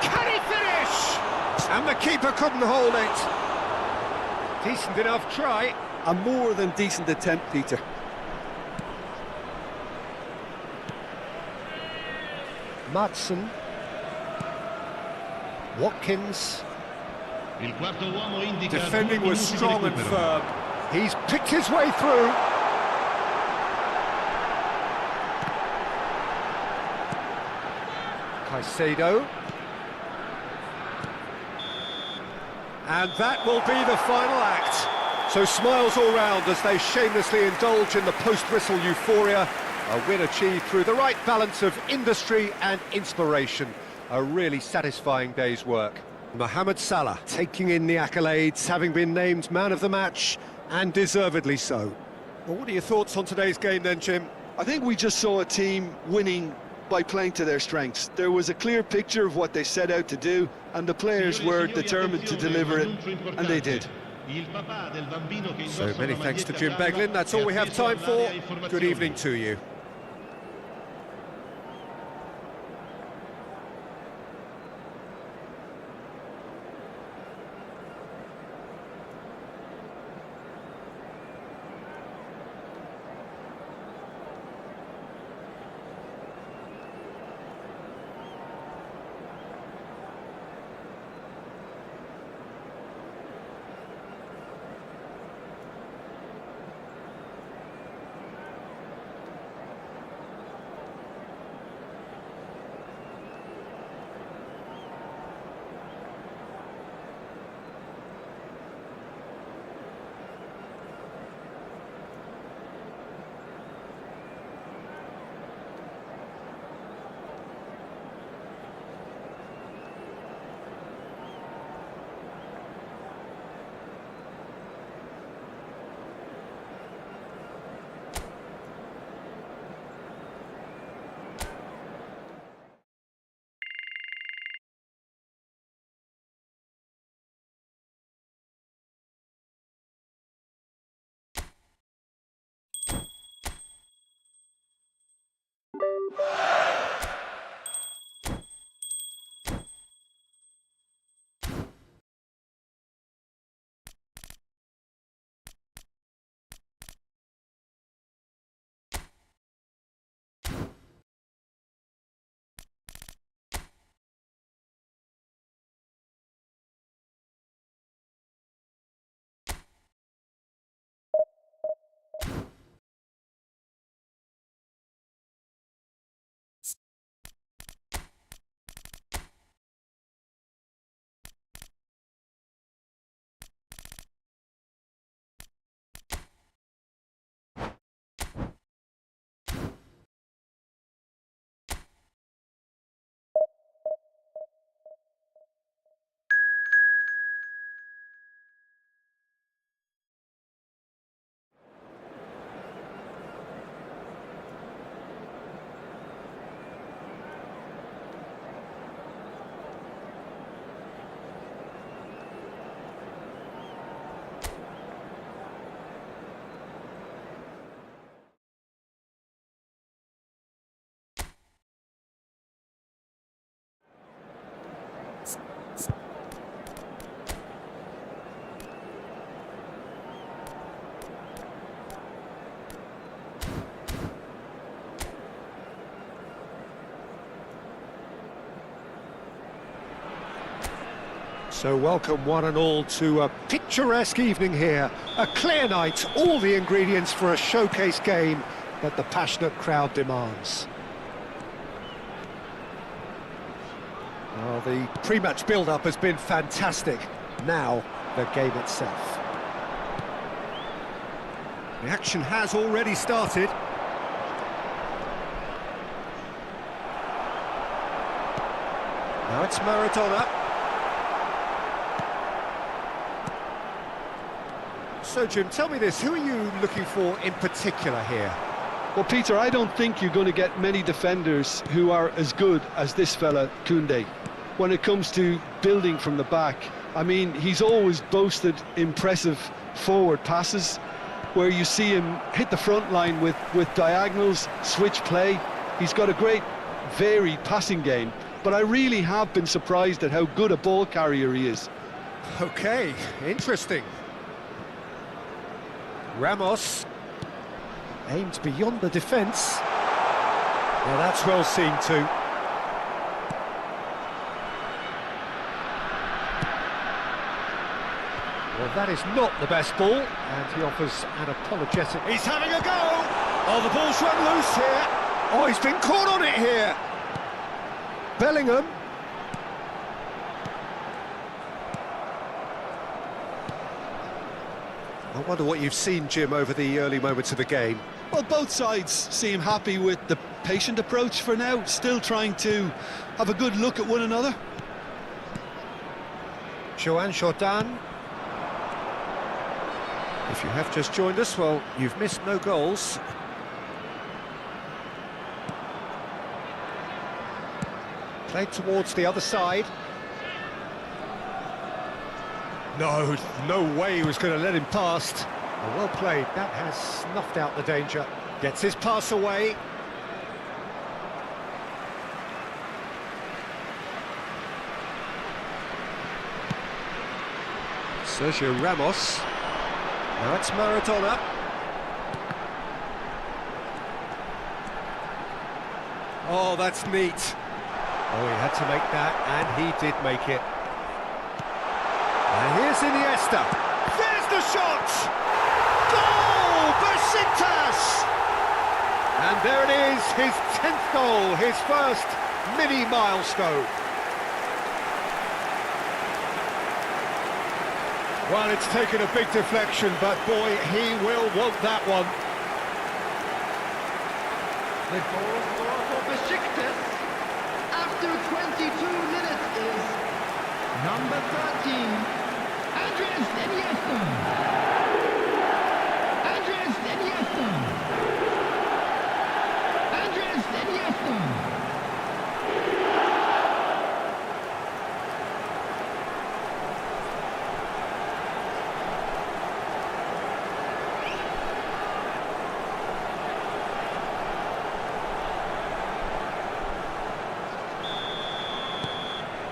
Can he finish? And the keeper couldn't hold it. Decent enough try. A more than decent attempt, Peter. Madsen. Watkins. Defending was strong and firm. He's picked his way through. Caicedo. And that will be the final act. So smiles all round as they shamelessly indulge in the post-whistle euphoria. A win achieved through the right balance of industry and inspiration. A really satisfying day's work. Mohamed Salah taking in the accolades, having been named man of the match, and deservedly so. Well, what are your thoughts on today's game then, Jim? I think we just saw a team winning by playing to their strengths. There was a clear picture of what they set out to do, and the players were determined to deliver it, and they did. So many thanks to Jim Beglin. That's all we have time for. Good evening to you. So welcome one and all to a picturesque evening here. A clear night, all the ingredients for a showcase game. that the passionate crowd demands. Well, the pre-match build-up has been fantastic. Now, the game itself. The action has already started. Now it's Maradona. So, Jim, tell me this, who are you looking for in particular here? Well, Peter, I don't think you're going to get many defenders who are as good as this fella, Koundé, when it comes to building from the back. I mean, he's always boasted impressive forward passes, where you see him hit the front line with diagonals, switch play. He's got a great, varied passing game, but I really have been surprised at how good a ball carrier he is. Okay, interesting. Ramos aimed beyond the defence. Well, that's well seen too. Well, that is not the best ball, and he offers an apologetic. He's having a go! Oh, the ball's run loose here. Oh, he's been caught on it here. Bellingham. I wonder what you've seen, Jim, over the early moments of the game. Well, both sides seem happy with the patient approach for now, still trying to have a good look at one another. Joan Jordan. If you have just joined us, well, you've missed no goals. Played towards the other side. No way he was going to let him past. Well played, that has snuffed out the danger. Gets his pass away. Sergio Ramos. Now it's Maradona. Oh, that's neat. Oh, he had to make that, and he did make it. And here's Iniesta. There's the shot! Goal! Besiktas! And there it is, his 10th goal, his first mini milestone. Well, it's taken a big deflection, but boy, he will want that one. The goal scorer for Besiktas after 22 minutes is number 13, Andres Iniesta. Andres Iniesta. Andres Iniesta.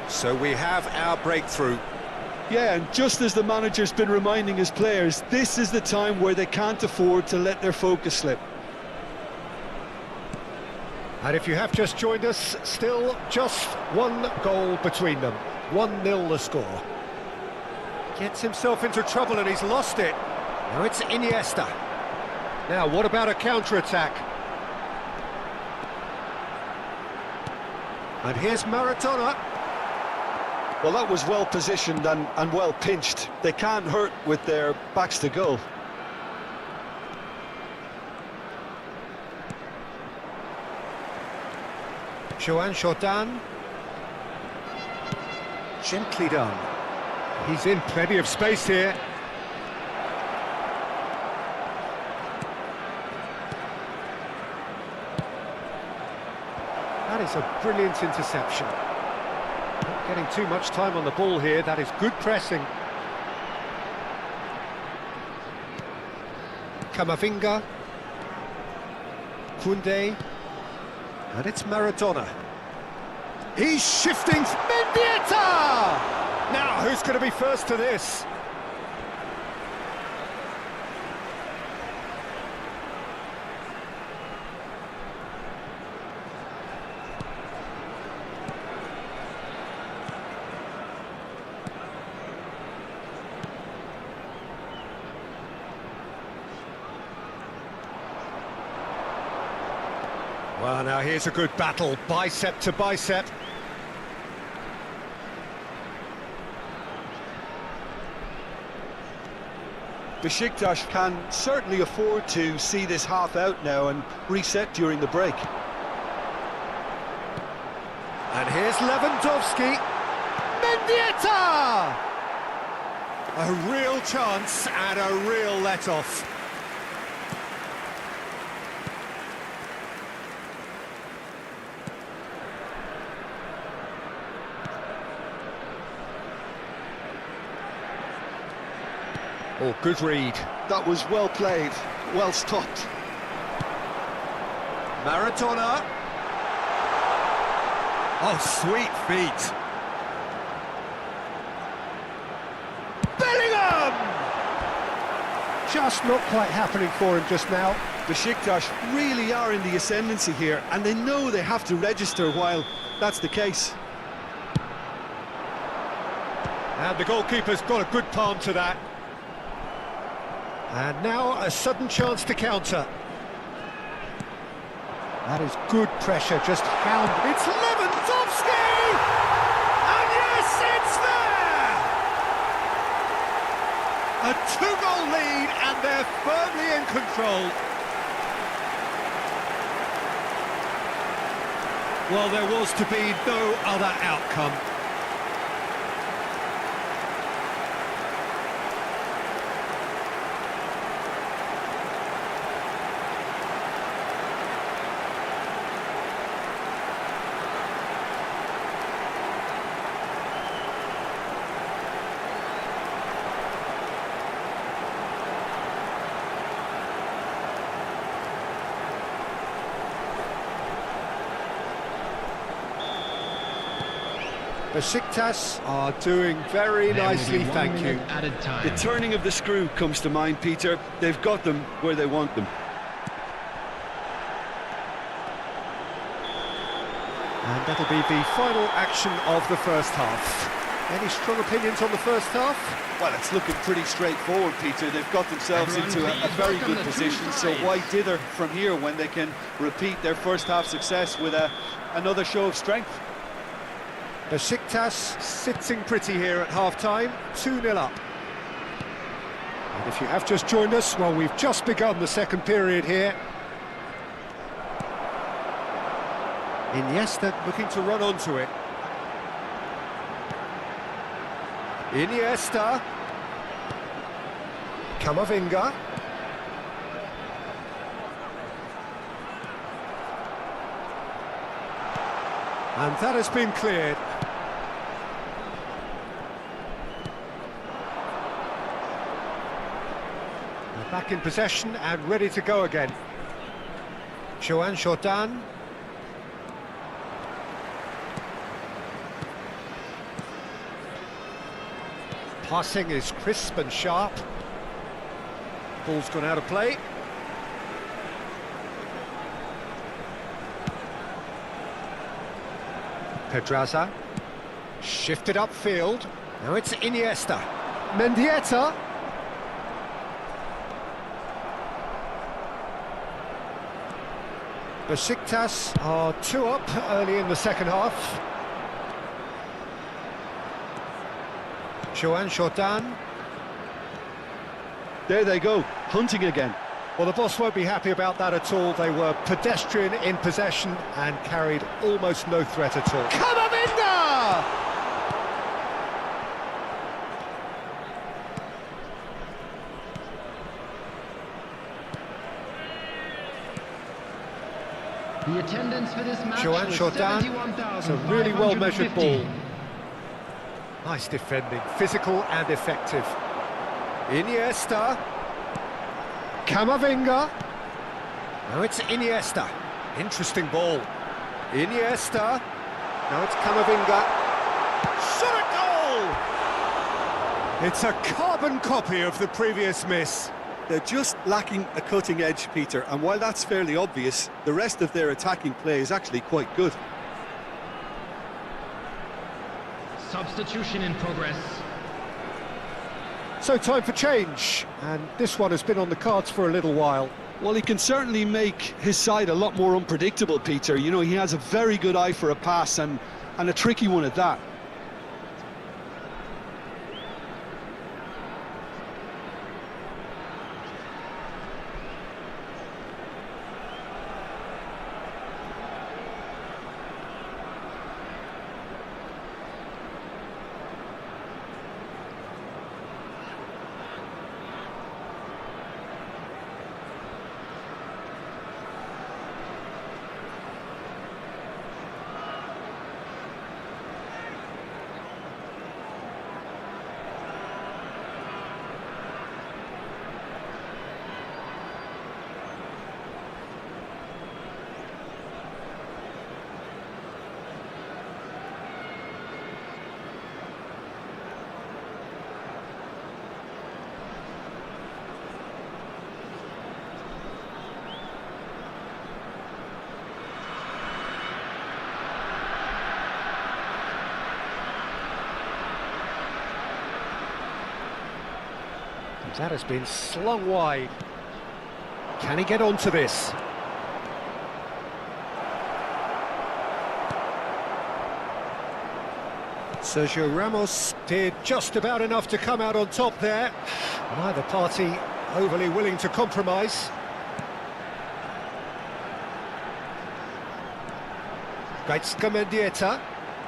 So we have our breakthrough. Yeah, and just as the manager's been reminding his players, this is the time where they can't afford to let their focus slip. And if you have just joined us, still just one goal between them. 1-0 the score. Gets himself into trouble and he's lost it. Now it's Iniesta. Now, what about a counter-attack? And here's Maradona. Well, that was well positioned and well pinched. They can't hurt with their backs to goal. Joan Jordan. Gently done. He's in plenty of space here. That is a brilliant interception. Not getting too much time on the ball here. That is good pressing. Camavinga. Koundé. And it's Maradona. He's shifting. Mendieta! Now, who's going to be first to this? Well, now here's a good battle, bicep to bicep. Besiktas can certainly afford to see this half out now and reset during the break. And here's Lewandowski. Mendieta! A real chance and a real let-off. Oh, good read. That was well played, well stopped. Maradona. Oh, sweet feet. Bellingham! Just not quite happening for him just now. Besiktas really are in the ascendancy here, and they know they have to register while that's the case. And the goalkeeper's got a good palm to that. And now a sudden chance to counter. That is good pressure, just hound. It's Lewandowski! And yes, it's there! A two-goal lead, and they're firmly in control. Well, there was to be no other outcome. Besiktas are doing very nicely, thank you. The turning of the screw comes to mind, Peter. They've got them where they want them. And that'll be the final action of the first half. Any strong opinions on the first half? Well, it's looking pretty straightforward, Peter. They've got themselves into a very good position, so why dither from here when they can repeat their first half success with another show of strength? Besiktas sitting pretty here at half-time, 2-0 up. And if you have just joined us, well, we've just begun the second period here. Iniesta looking to run onto it. Iniesta. Camavinga. And that has been cleared. They're back in possession and ready to go again. Joan Jordan. Passing is crisp and sharp. Ball's gone out of play. Pedraza, shifted upfield, now it's Iniesta. Mendieta. Besiktas are 2 up early in the second half. Joan Jordan. There they go, hunting again. Well, the boss won't be happy about that at all. They were pedestrian in possession and carried almost no threat at all. Camavinga! The attendance for this match Joan was Jordan. It's a really well-measured ball. Nice defending, physical and effective. Iniesta. Camavinga. Now it's Iniesta. Interesting ball. Iniesta. Now it's Camavinga. Shot a goal! It's a carbon copy of the previous miss. They're just lacking a cutting edge, Peter, and while that's fairly obvious, the rest of their attacking play is actually quite good. Substitution in progress. So time for change, and this one has been on the cards for a little while. Well, he can certainly make his side a lot more unpredictable, Peter. You know, he has a very good eye for a pass and a tricky one at that. That has been slung wide. Can he get onto this? Sergio Ramos did just about enough to come out on top there. Neither party overly willing to compromise. Gaizka.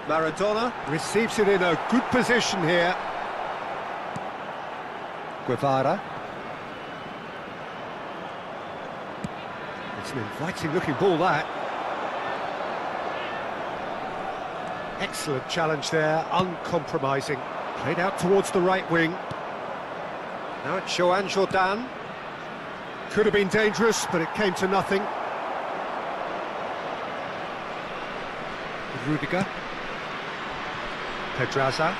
Maradona receives it in a good position here. Guevara. It's an inviting looking ball, that. Excellent challenge there, uncompromising. Played out towards the right wing. Now it's Joan Jordan. Could have been dangerous, but it came to nothing. Rudiger. Pedraza.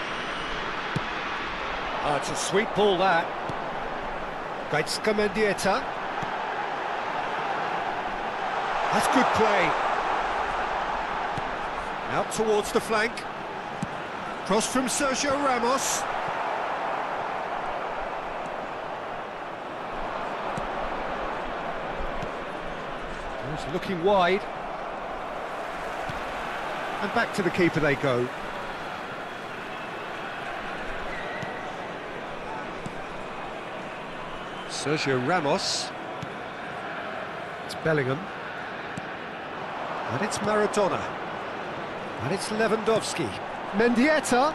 It's a sweet ball, that. Gaizka. That's good play. Out towards the flank. Cross from Sergio Ramos. He's looking wide. And back to the keeper they go. Sergio Ramos. It's Bellingham. And it's Maradona. And it's Lewandowski. Mendieta.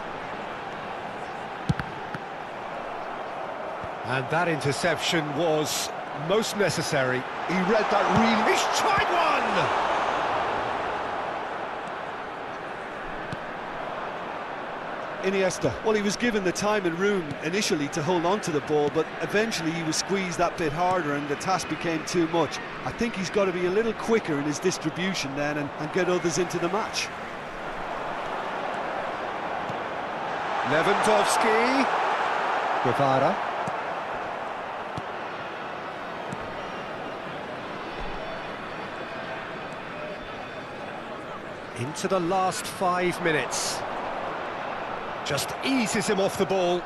And that interception was most necessary. He read that really... He's tried one! Iniesta. Well, he was given the time and room initially to hold on to the ball, but eventually he was squeezed that bit harder and the task became too much. I think he's got to be a little quicker in his distribution then and get others into the match. Lewandowski. Guevara. Into the last 5 minutes. Just eases him off the ball.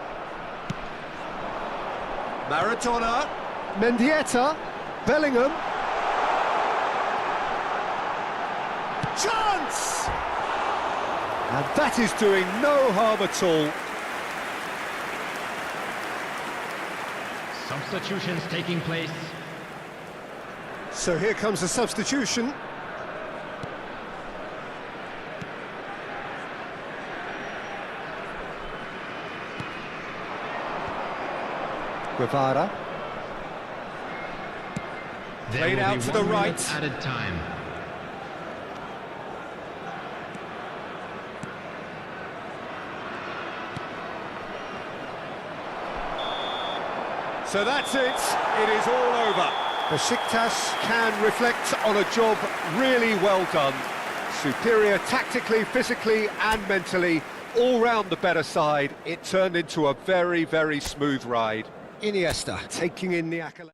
Maradona. Mendieta. Bellingham. Chance! And that is doing no harm at all. Substitutions taking place. So here comes a substitution. Guevara. Played out to the right. Added time. So that's it. It is all over. Besiktas can reflect on a job really well done. Superior tactically, physically and mentally. All round the better side. It turned into a very, very smooth ride. Iniesta taking in the accolade.